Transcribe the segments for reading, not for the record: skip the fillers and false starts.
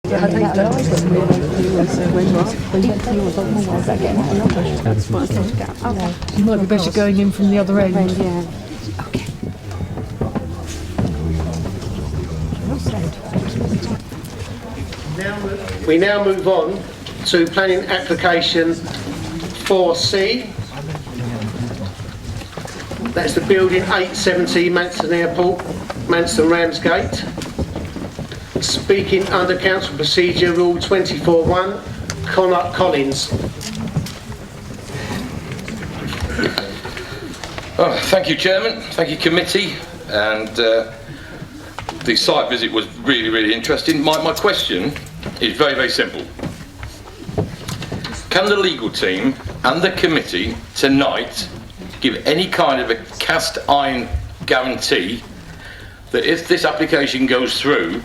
You might be better going in from the other end. We now move on to planning application 4C. That's the building 870 Manston Airport, Manston Ramsgate. Speaking under Council Procedure Rule 24.1, Connor Collins. Thank you, Chairman. Thank you, Committee. And the site visit was really interesting. My question is very simple. Can the legal team and the committee tonight give any kind of a cast iron guarantee that if this application goes through,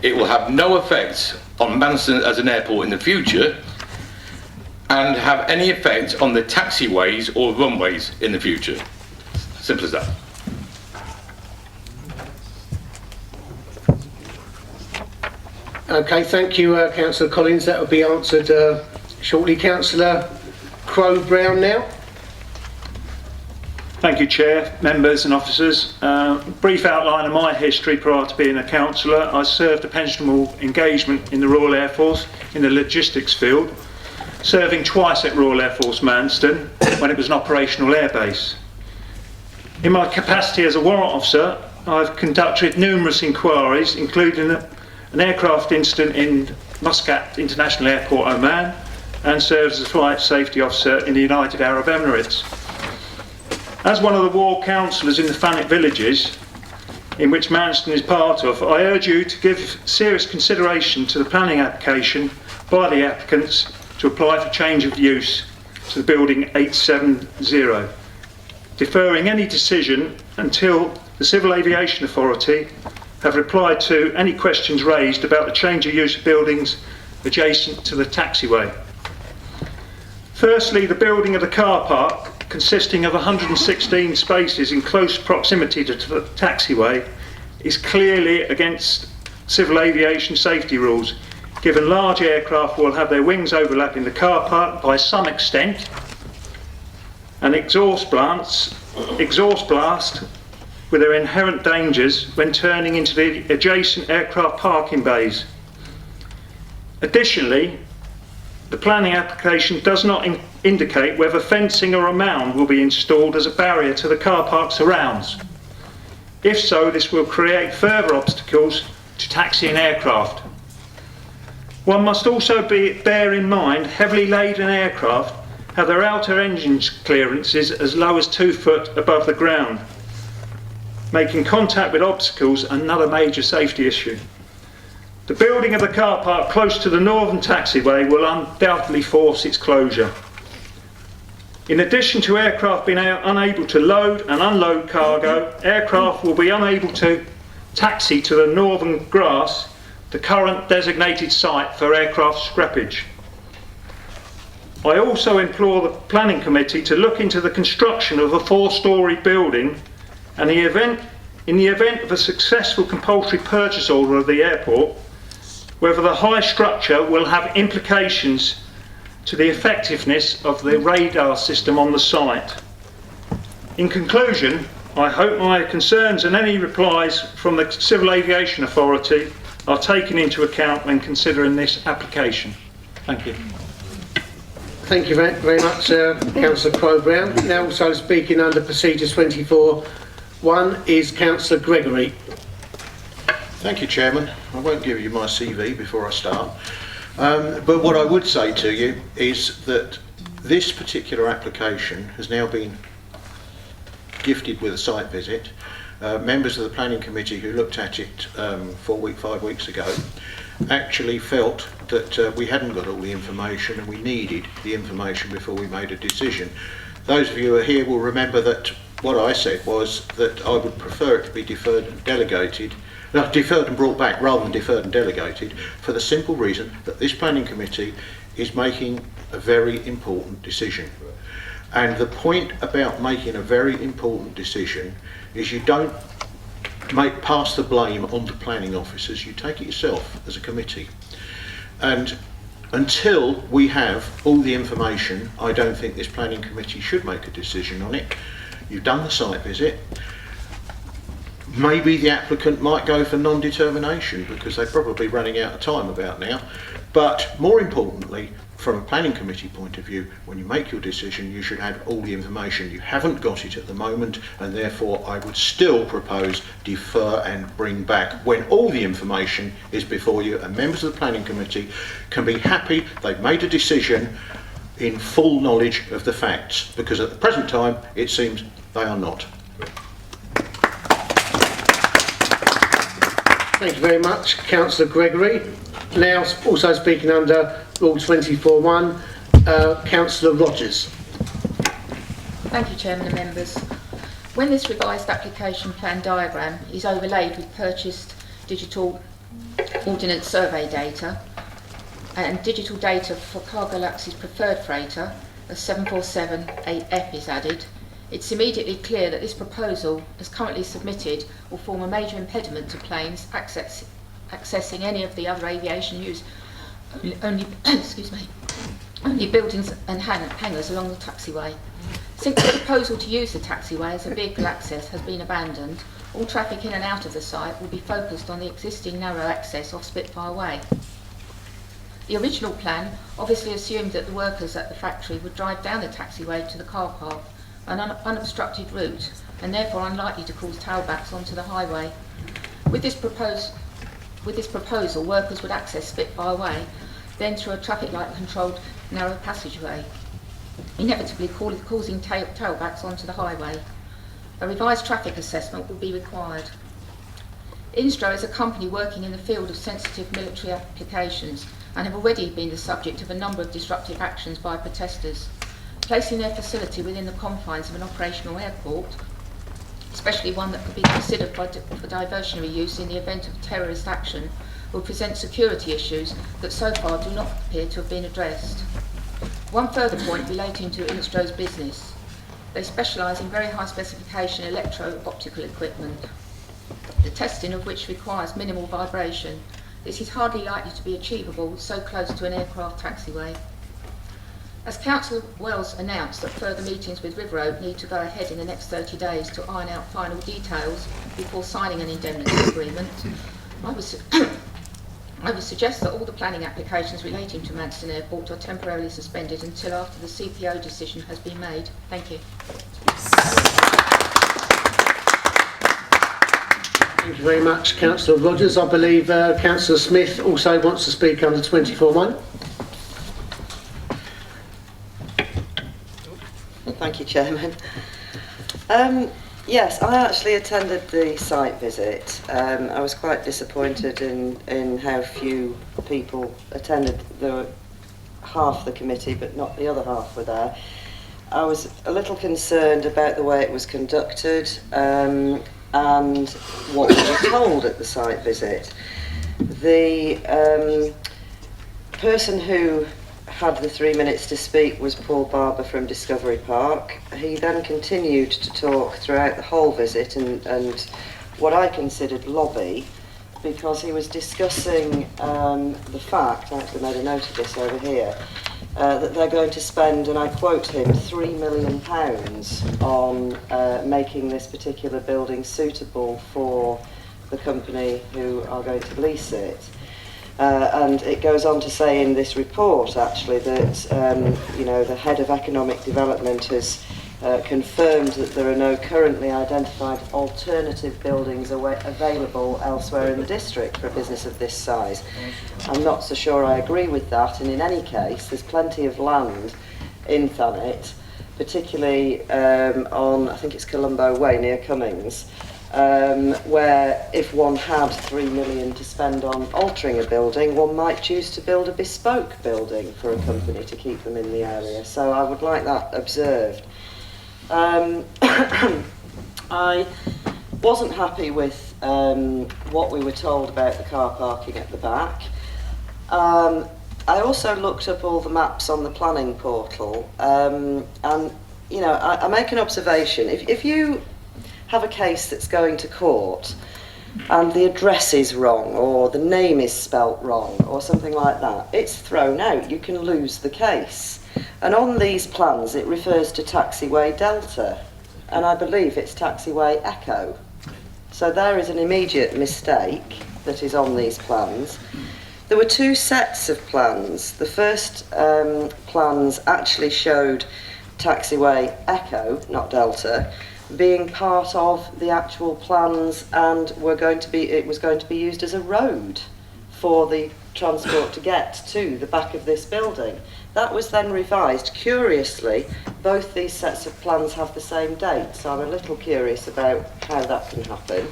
it will have no effect on Manston as an airport in the future and have any effect on the taxiways or runways in the future? Simple as that. Okay, thank you, Councillor Collins. That will be answered shortly. Councillor Crowe-Brown now. Thank you, Chair, members and officers. Brief outline of my history prior to being a councillor. I served a pensionable engagement in the Royal Air Force in the logistics field, serving twice at Royal Air Force Manston when it was an operational airbase. In my capacity as a warrant officer, I've conducted numerous inquiries, including an aircraft incident in Muscat International Airport, Oman, and served as a flight safety officer in the United Arab Emirates. As one of the ward councillors in the Thanet villages, in which Manston is part of, I urge you to give serious consideration to the planning application by the applicants to apply for change of use to the building 870, deferring any decision until the Civil Aviation Authority have replied to any questions raised about the change of use of buildings adjacent to the taxiway. Firstly, the building of the car park, consisting of 116 spaces in close proximity to the taxiway, is clearly against civil aviation safety rules, given large aircraft will have their wings overlapping the car park by some extent, and exhaust blast with their inherent dangers when turning into the adjacent aircraft parking bays. Additionally, the planning application does not indicate whether fencing or a mound will be installed as a barrier to the car park surrounds. If so, this will create further obstacles to taxiing aircraft. One must also bear in mind heavily laden aircraft have their outer engine clearances as low as 2 foot above the ground, making contact with obstacles another major safety issue. The building of the car park close to the northern taxiway will undoubtedly force its closure. In addition to aircraft being unable to load and unload cargo, aircraft will be unable to taxi to the northern grass, the current designated site for aircraft scrappage. I also implore the Planning Committee to look into the construction of a 4-storey building and in the event of a successful compulsory purchase order of the airport, whether the high structure will have implications to the effectiveness of the radar system on the site. In conclusion, I hope my concerns and any replies from the Civil Aviation Authority are taken into account when considering this application. Thank you. Thank you very much, Councillor Crowe-Brown. Now also speaking under Procedure 24.1 is Councillor Gregory. Thank you, Chairman. I won't give you my CV before I start. But what I would say to you is that this particular application has now been gifted with a site visit. Members of the Planning Committee who looked at it 5 weeks ago actually felt that we hadn't got all the information and we needed the information before we made a decision. Those of you who are here will remember that what I said was that I would prefer it to be deferred and brought back rather than deferred and delegated, for the simple reason that this Planning Committee is making a very important decision. And the point about making a very important decision is you don't pass the blame on the planning officers, you take it yourself as a committee. And until we have all the information, I don't think this planning committee should make a decision on it. You've done the site visit. Maybe the applicant might go for non-determination because they're probably running out of time about now. But more importantly, from a planning committee point of view, when you make your decision, you should have all the information. You haven't got it at the moment, and therefore I would still propose defer and bring back when all the information is before you, and members of the planning committee can be happy they've made a decision in full knowledge of the facts, because at the present time it seems they are not. Thank you very much, Councillor Gregory. Now, also speaking under Rule 24.1, Councillor Rogers. Thank you, Chairman and members. When this revised application plan diagram is overlaid with purchased digital ordnance survey data and digital data for Cargolax's preferred freighter, a 747-8F is added, it's immediately clear that this proposal, as currently submitted, will form a major impediment to planes accessing any of the other aviation use only buildings and hangars along the taxiway. Since the proposal to use the taxiway as a vehicle access has been abandoned, all traffic in and out of the site will be focused on the existing narrow access off Spitfire Way. The original plan obviously assumed that the workers at the factory would drive down the taxiway to the car park, an unobstructed route, and therefore unlikely to cause tailbacks onto the highway. With this proposal, workers would access Spitfire Way, then through a traffic light controlled narrow passageway, inevitably causing tailbacks onto the highway. A revised traffic assessment will be required. Instro is a company working in the field of sensitive military applications and have already been the subject of a number of disruptive actions by protesters. Placing their facility within the confines of an operational airport, especially one that could be considered for diversionary use in the event of terrorist action, will present security issues that so far do not appear to have been addressed. One further point relating to Instro's business. They specialise in very high specification electro-optical equipment, the testing of which requires minimal vibration. This is hardly likely to be achievable so close to an aircraft taxiway. As Councillor Wells announced that further meetings with River Oak need to go ahead in the next 30 days to iron out final details before signing an indemnity agreement, I would suggest that all the planning applications relating to Manston Airport are temporarily suspended until after the CPO decision has been made. Thank you. Thank you very much, Councillor Rogers. I believe Councillor Smith also wants to speak under 24.1. Thank you, Chairman. Yes, I actually attended the site visit. I was quite disappointed in how few people attended. There were half the committee, but not the other half were there. I was a little concerned about the way it was conducted and what we were told at the site visit. The person who had the 3 minutes to speak was Paul Barber from Discovery Park. He then continued to talk throughout the whole visit and what I considered lobby, because he was discussing the fact, I actually made a note of this over here, that they're going to spend, and I quote him, £3 million on making this particular building suitable for the company who are going to lease it. And it goes on to say in this report, actually, that the head of economic development has confirmed that there are no currently identified alternative buildings available elsewhere in the district for a business of this size. I'm not so sure I agree with that, and in any case, there's plenty of land in Thanet, particularly on, I think it's Colombo Way near Cummings, where if one had £3 million to spend on altering a building, one might choose to build a bespoke building for a company to keep them in the area. So I would like that observed. I wasn't happy with what we were told about the car parking at the back. I also looked up all the maps on the planning portal, and I make an observation. If you have a case that's going to court and the address is wrong, or the name is spelt wrong, or something like that, it's thrown out. You can lose the case. And on these plans, it refers to taxiway Delta, and I believe it's taxiway Echo. So there is an immediate mistake that is on these plans. There were two sets of plans. The first plans actually showed taxiway Echo, not Delta, being part of the actual plans, and it was going to be used as a road for the transport to get to the back of this building. That was then revised. Curiously, both these sets of plans have the same date, so I'm a little curious about how that can happen.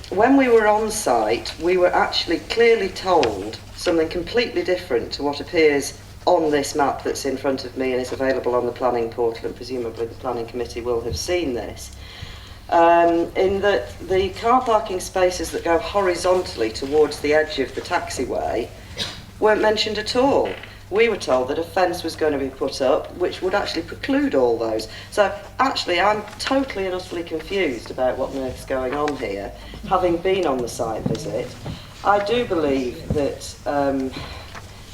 When we were on site, we were actually clearly told something completely different to what appears on this map that's in front of me and is available on the planning portal, and presumably the planning committee will have seen this, in that the car parking spaces that go horizontally towards the edge of the taxiway weren't mentioned at all. We were told that a fence was going to be put up which would actually preclude all those. So actually I'm totally and utterly confused about what on earth's going on here, having been on the site visit. I do believe that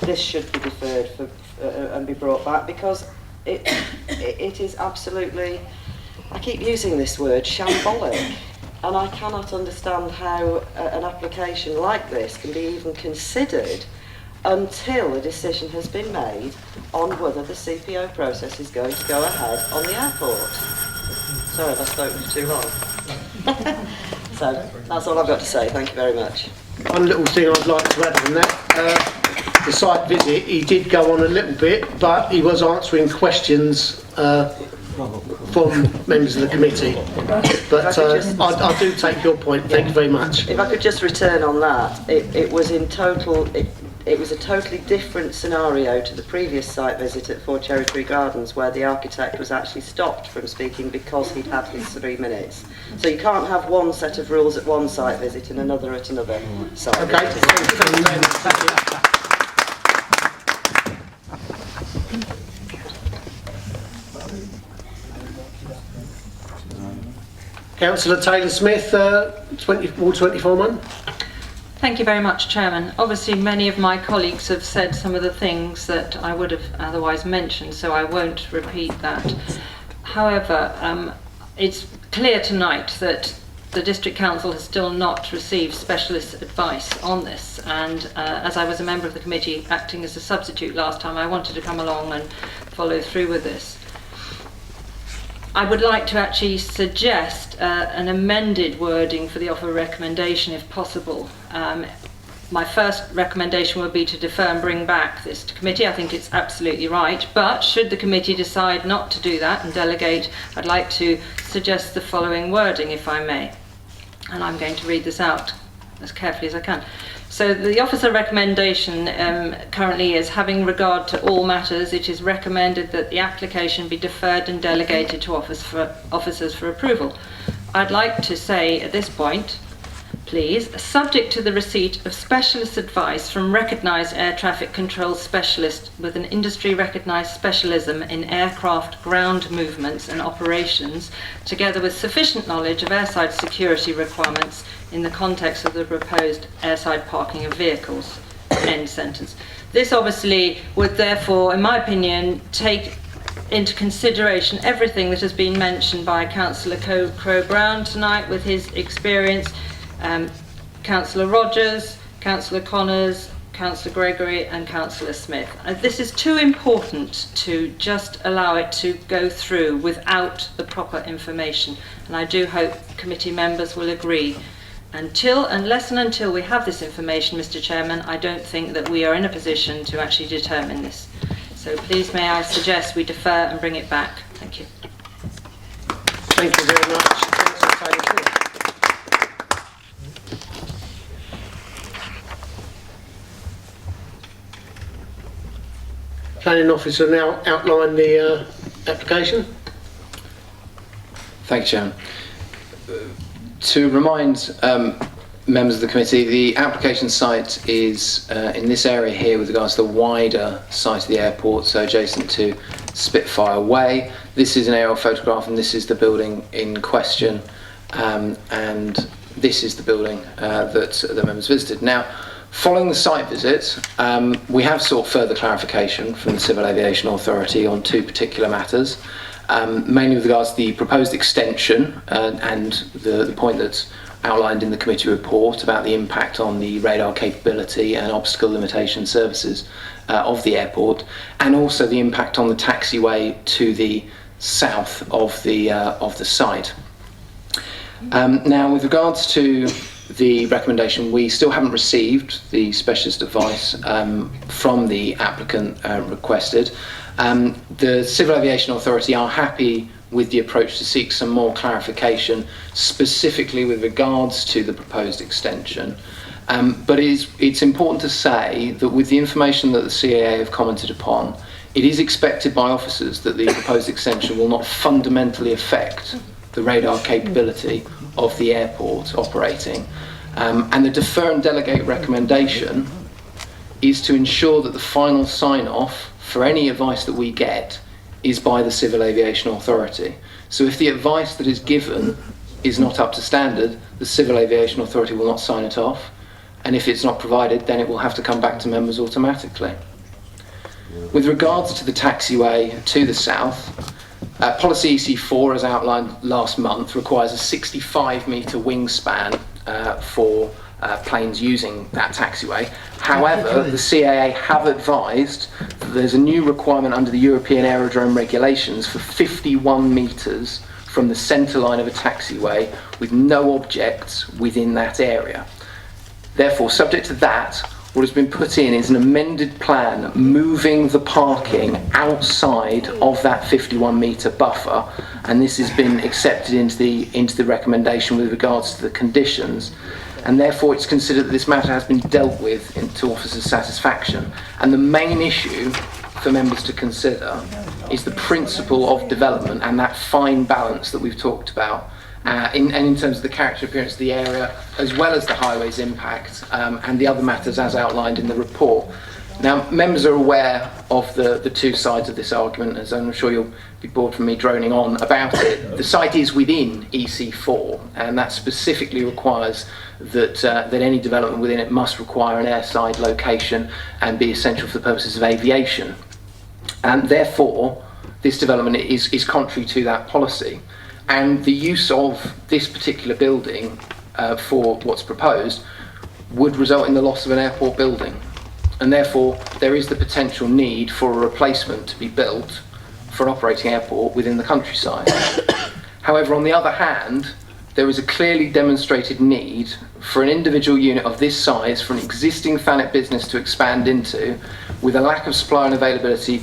this should be deferred and be brought back, because it is absolutely, I keep using this word, shambolic, and I cannot understand how an application like this can be even considered until a decision has been made on whether the CPO process is going to go ahead on the airport. Sorry if I spoke for too long. So that's all I've got to say. Thank you very much. One little thing I'd like to add on that, the site visit, he did go on a little bit, but he was answering questions from members of the committee. But I do take your point. Thank you very much. If I could just return on that, it was in total, it was a totally different scenario to the previous site visit at 4 Cherry Tree Gardens, where the architect was actually stopped from speaking because he'd had his 3 minutes. So you can't have one set of rules at one site visit and another at another site Okay. visit. Thank you. Councillor Taylor-Smith, Ward 24 man. Thank you very much, Chairman. Obviously, many of my colleagues have said some of the things that I would have otherwise mentioned, so I won't repeat that. However, it's clear tonight that the District Council has still not received specialist advice on this, and as I was a member of the committee acting as a substitute last time, I wanted to come along and follow through with this. I would like to actually suggest an amended wording for the offer recommendation if possible. My first recommendation would be to defer and bring back this to committee. I think it's absolutely right, but should the committee decide not to do that and delegate, I'd like to suggest the following wording, if I may. And I'm going to read this out as carefully as I can. So the officer recommendation currently is, having regard to all matters, it is recommended that the application be deferred and delegated to officers for approval. I'd like to say at this point, please, subject to the receipt of specialist advice from recognised air traffic control specialist with an industry recognised specialism in aircraft ground movements and operations, together with sufficient knowledge of airside security requirements in the context of the proposed airside parking of vehicles. End sentence. This obviously would therefore, in my opinion, take into consideration everything that has been mentioned by Councillor Crowe-Brown tonight with his experience, Councillor Rogers, Councillor Connors, Councillor Gregory and Councillor Smith. This is too important to just allow it to go through without the proper information, and I do hope committee members will agree. Unless and until we have this information, Mr. Chairman, I don't think that we are in a position to actually determine this. So please may I suggest we defer and bring it back. Thank you. Thank you very much, Councillor Taylor. Planning officer now outline the application. Thank you, Chairman. To remind members of the committee, the application site is in this area here with regards to the wider site of the airport, so adjacent to Spitfire Way. This is an aerial photograph and this is the building in question, and this is the building that the members visited. Now, following the site visit, we have sought further clarification from the Civil Aviation Authority on two particular matters, mainly with regards to the proposed extension and the point that's outlined in the committee report about the impact on the radar capability and obstacle limitation services of the airport, and also the impact on the taxiway to the south of the site. Now, with regards to the recommendation, we still haven't received the specialist advice from the applicant requested. The Civil Aviation Authority are happy with the approach to seek some more clarification, specifically with regards to the proposed extension. But it's important to say that with the information that the CAA have commented upon, it is expected by officers that the proposed extension will not fundamentally affect the radar capability of the airport operating. And the defer and delegate recommendation is to ensure that the final sign-off for any advice that we get is by the Civil Aviation Authority. So if the advice that is given is not up to standard, the Civil Aviation Authority will not sign it off. And if it's not provided, then it will have to come back to members automatically. With regards to the taxiway to the south, Policy EC4, as outlined last month, requires a 65-metre wingspan for planes using that taxiway. However, the CAA have advised that there's a new requirement under the European Aerodrome regulations for 51 metres from the centre line of a taxiway with no objects within that area. Therefore, subject to that, what has been put in is an amended plan moving the parking outside of that 51-metre buffer, and this has been accepted into the recommendation with regards to the conditions, and therefore it's considered that this matter has been dealt with to officers' satisfaction. And the main issue for members to consider is the principle of development and that fine balance that we've talked about. In terms of the character appearance of the area, as well as the highway's impact and the other matters as outlined in the report. Now, members are aware of the two sides of this argument, as I'm sure you'll be bored from me droning on about it. The site is within EC4, and that specifically requires that any development within it must require an airside location and be essential for the purposes of aviation. And therefore, this development is contrary to that policy. And the use of this particular building for what's proposed would result in the loss of an airport building. And therefore, there is the potential need for a replacement to be built for an operating airport within the countryside. However, on the other hand, there is a clearly demonstrated need for an individual unit of this size for an existing Thanet business to expand into, with a lack of supply and availability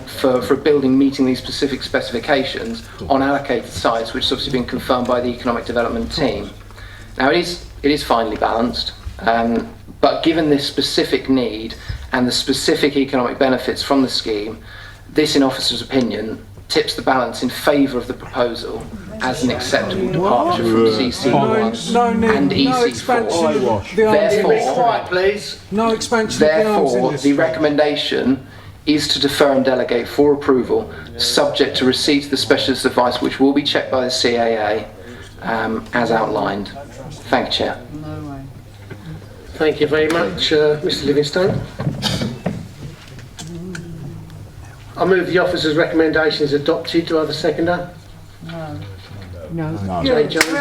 for a building meeting these specific specifications on allocated sites, which has obviously been confirmed by the economic development team. Now, it is finely balanced, but given this specific need and the specific economic benefits from the scheme, this, in officers' opinion, tips the balance in favour of the proposal as an acceptable departure from CC1 and EC4. Therefore, the recommendation is to defer and delegate for approval, subject to receipt of the specialist advice, which will be checked by the CAA as outlined. Thank you, Chair. Thank you very much, Mr. Livingstone. I move the officer's recommendation is adopted. Do I have a seconder? No. Jane Jones.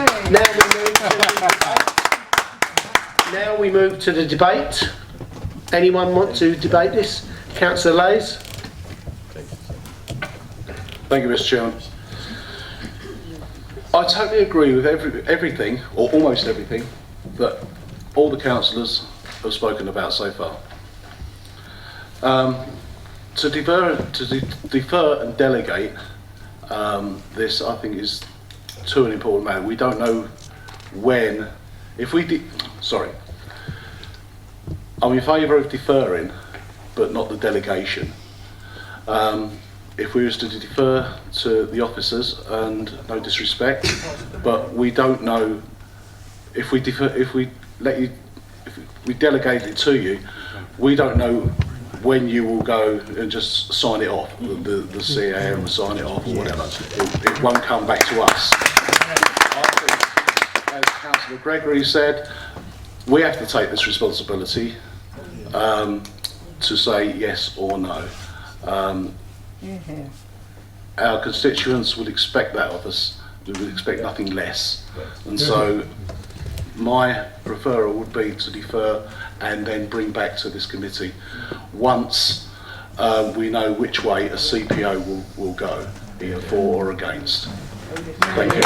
Now we move to the debate. Anyone want to debate this? Councillor Lays. Thank you, Mr. Chairman. I totally agree with everything, or almost everything, that all the councillors have spoken about so far. To defer and delegate this, I think, is too an important matter. We don't know when. I'm in favour of deferring, but not the delegation. If we was to defer to the officers, and no disrespect, but we don't know if we delegate it to you, we don't know when you will go and just sign it off. The CAA will sign it off or whatever. It won't come back to us. as Councillor Gregory said, we have to take this responsibility to say yes or no. Our constituents would expect that of us. We would expect nothing less. And so my referral would be to defer and then bring back to this committee once we know which way a CPO will go, either for or against. Thank you.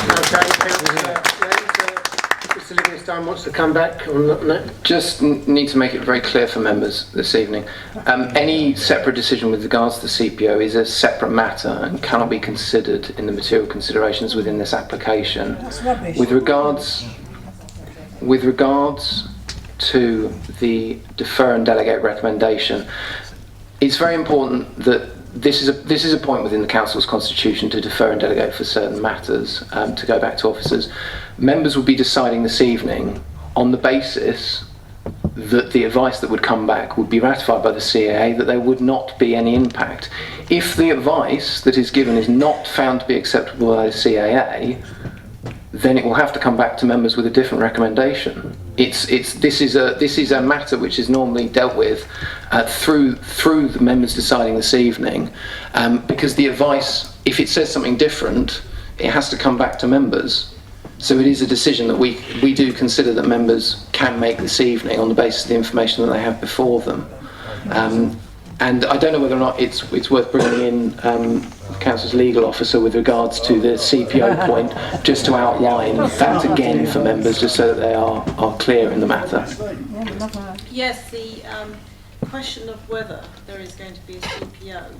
Mr Livingstone wants to come back on that. Just need to make it very clear for members this evening. Any separate decision with regards to the CPO is a separate matter and cannot be considered in the material considerations within this application. That's rubbish. With regards to the defer and delegate recommendation, it's very important that this is a point within the Council's constitution to defer and delegate for certain matters to go back to officers. Members will be deciding this evening on the basis that the advice that would come back would be ratified by the CAA, that there would not be any impact. If the advice that is given is not found to be acceptable by the CAA, then it will have to come back to members with a different recommendation. This is a matter which is normally dealt with through the members deciding this evening, because the advice, if it says something different, it has to come back to members. So it is a decision that we do consider that members can make this evening on the basis of the information that they have before them. And I don't know whether or not it's worth bringing in the Council's legal officer with regards to the CPO point, just to outline that again for members, just so that they are clear in the matter. Yes, the question of whether there is going to be a CPO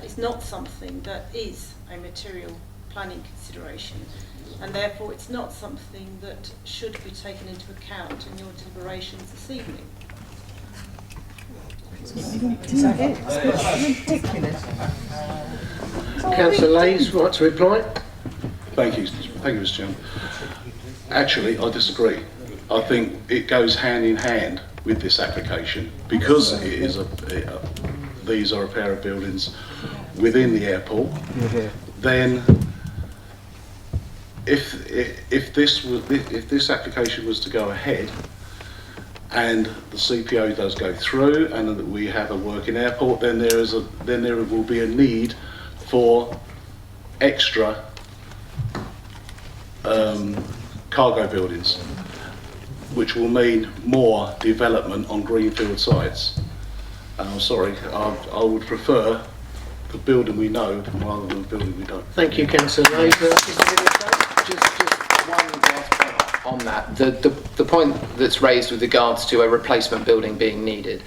is not something that is a material planning consideration, and therefore it's not something that should be taken into account in your deliberations this evening. Ridiculous. Councillor Lay's right to reply. Thank you, Mr Chairman. Actually, I disagree. I think it goes hand in hand with this application, because it is these are a pair of buildings within the airport. Then, if this application was to go ahead, and the CPO does go through, and that we have a working airport, then there will be a need for extra cargo buildings, which will mean more development on greenfield sites. And I'm sorry, I would prefer the building we know rather than the building we don't. Thank you, Councillor Lay. Just one last point on that. The point that's raised with regards to a replacement building being needed,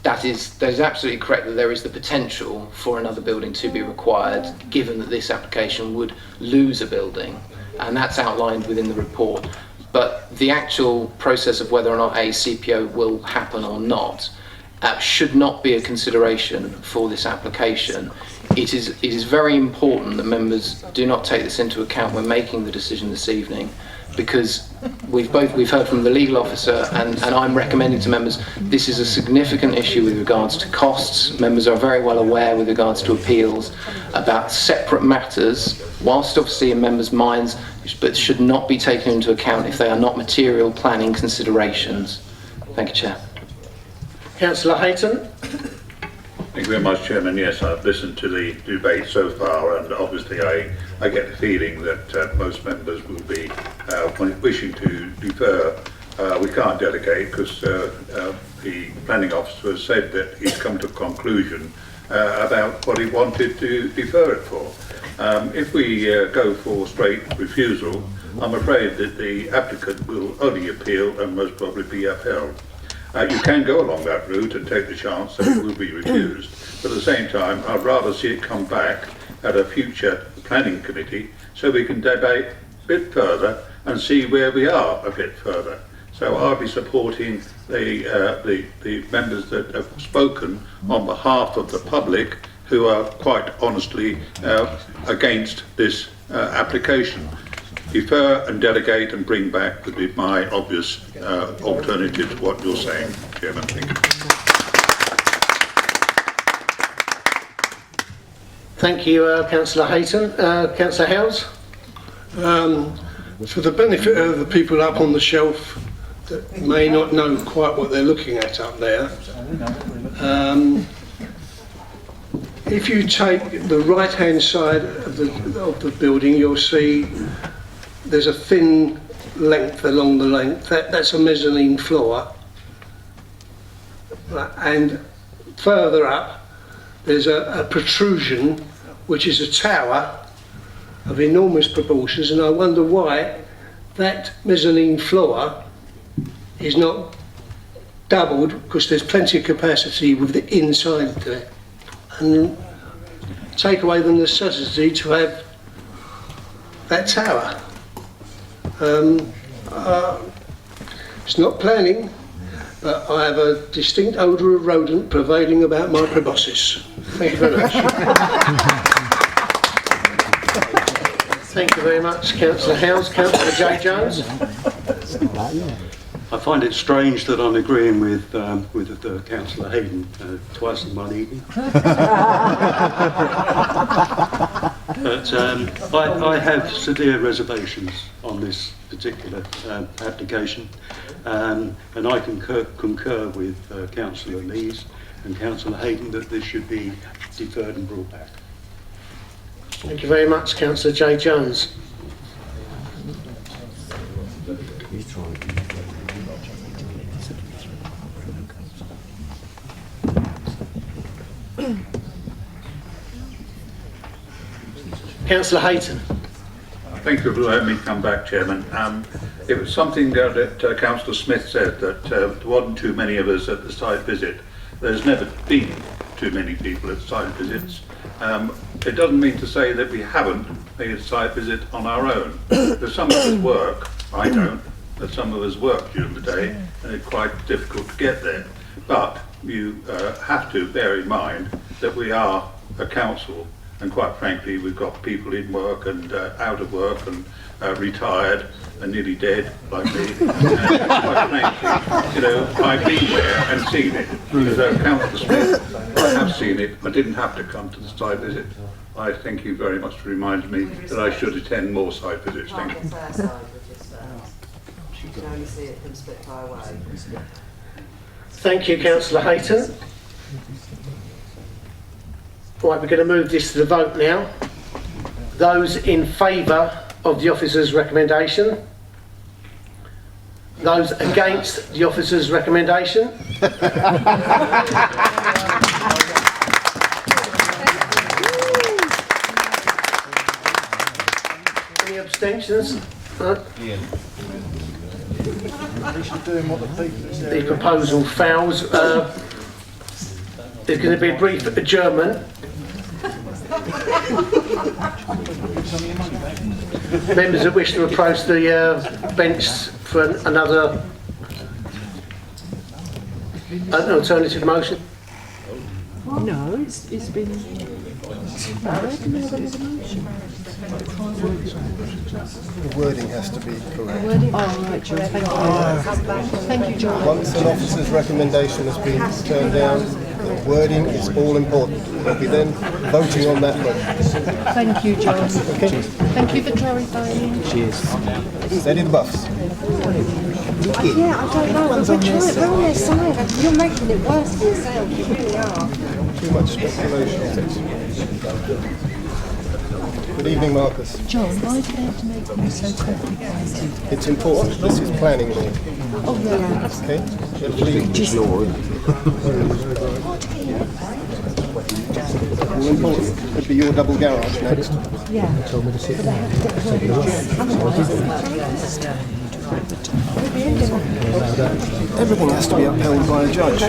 that is absolutely correct, that there is the potential for another building to be required, given that this application would lose a building, and that's outlined within the report. But the actual process of whether or not a CPO will happen or not should not be a consideration for this application. It is very important that members do not take this into account when making the decision this evening, because we've heard from the legal officer, and I'm recommending to members, this is a significant issue with regards to costs. Members are very well aware with regards to appeals about separate matters, whilst obviously in members' minds, but should not be taken into account if they are not material planning considerations. Thank you, Chair. Councillor Hayton. Thank you very much, Chairman. Yes, I've listened to the debate so far, and obviously I get the feeling that most members will be wishing to defer. We can't delegate because the planning officer has said that he's come to a conclusion about what he wanted to defer it for. If we go for straight refusal, I'm afraid that the applicant will only appeal and most probably be upheld. You can go along that route and take the chance that it will be refused, but at the same time I'd rather see it come back at a future planning committee so we can debate a bit further and see where we are a bit further. So I'll be supporting the members that have spoken on behalf of the public, who are quite honestly against this application. Defer and delegate and bring back would be my obvious alternative to what you're saying, Chairman. Thank you. Thank you, Councillor Hayton. Councillor Hales. For the benefit of the people up on the shelf that may not know quite what they're looking at up there, if you take the right hand side of the building, you'll see there's a thin length along the length. That's a mezzanine floor. And further up there's a protrusion which is a tower of enormous proportions, and I wonder why that mezzanine floor is not doubled, because there's plenty of capacity with the inside there, and take away the necessity to have that tower. It's not planning, but I have a distinct odour of rodent prevailing about my proboscis. Thank you very much. Thank you very much, Councillor Howes. Councillor J. Jones. I find it strange that I'm agreeing with Councillor Hayden twice in one evening. But I have severe reservations on this particular application, and I concur with Councillor Lees and Councillor Hayden that this should be deferred and brought back. Thank you very much, Councillor J. Jones. Councillor Hayton. Thank you for letting me come back, Chairman. It was something that Councillor Smith said, that there wasn't too many of us at the site visit. There's never been too many people at site visits. It doesn't mean to say that we haven't made a site visit on our own. There's some of us work, I don't, but some of us work during the day, and it's quite difficult to get there. But you have to bear in mind that we are a council, and quite frankly we've got people in work and out of work and retired and nearly dead like me. Quite frankly, you know, I've been there and seen it. As Councillor Smith, I have seen it. I didn't have to come to the site visit. I thank you very much for reminding me that I should attend more site visits. Thank you. You can only see it from Spitfire Way. Thank you, Councillor Hayton. Right, we're going to move this to the vote now. Those in favour of the officer's recommendation? Those against the officer's recommendation? Any abstentions? No? The proposal fails. There's going to be a brief adjournment. Members that wish to approach the bench for another an alternative motion? No, it's been... The wording has to be correct. Oh, right, John. Thank you, John. Once an officer's recommendation has been turned down, the wording is all important. We'll be then voting on that motion. Thank you, John. Okay. Thank you for clarifying. Cheers. Steady the buffs. Yeah, I don't know. We're on their side. You're making it worse for yourself. You really are. Too much speculation. Good evening, Marcus. John, why do they have to make them so complicated? It's important. This is planning law. Oh, yeah. Okay? Just Lord. All important. Could be your double garage next. Yeah. Everything has to be upheld by a judge.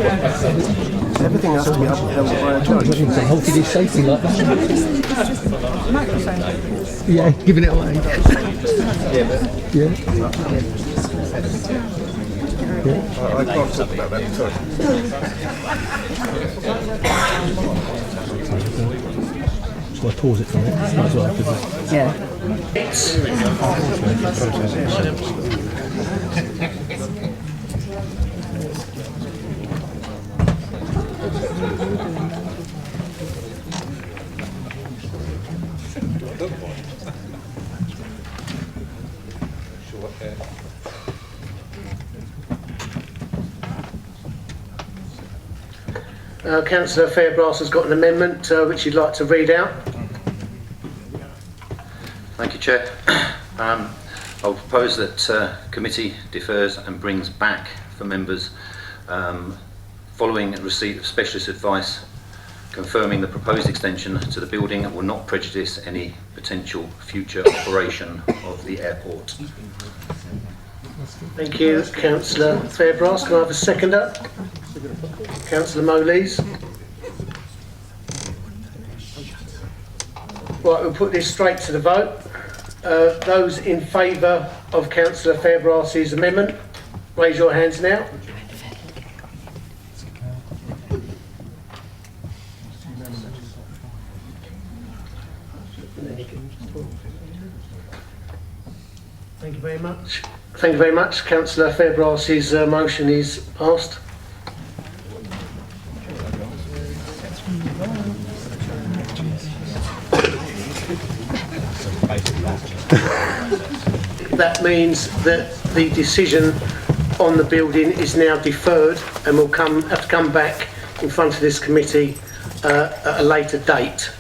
Everything has to be upheld by a judge. How did he safety like that? Microphone. Yeah, giving it away. Yeah. I can't talk about that, sorry. So I pause it from it as well. Yeah. Councillor Fairbrass has got an amendment which he'd like to read out. Thank you, Chair. I'll propose that committee defers and brings back for members following receipt of specialist advice confirming the proposed extension to the building will not prejudice any potential future operation of the airport. Thank you, Councillor Fairbrass. Can I have a seconder? Councillor Molees. Right, we'll put this straight to the vote. Those in favour of Councillor Fairbrass's amendment, raise your hands now. Thank you very much. Thank you very much. Councillor Fairbrass's motion is passed. That means that the decision on the building is now deferred and will have to come back in front of this committee at a later date.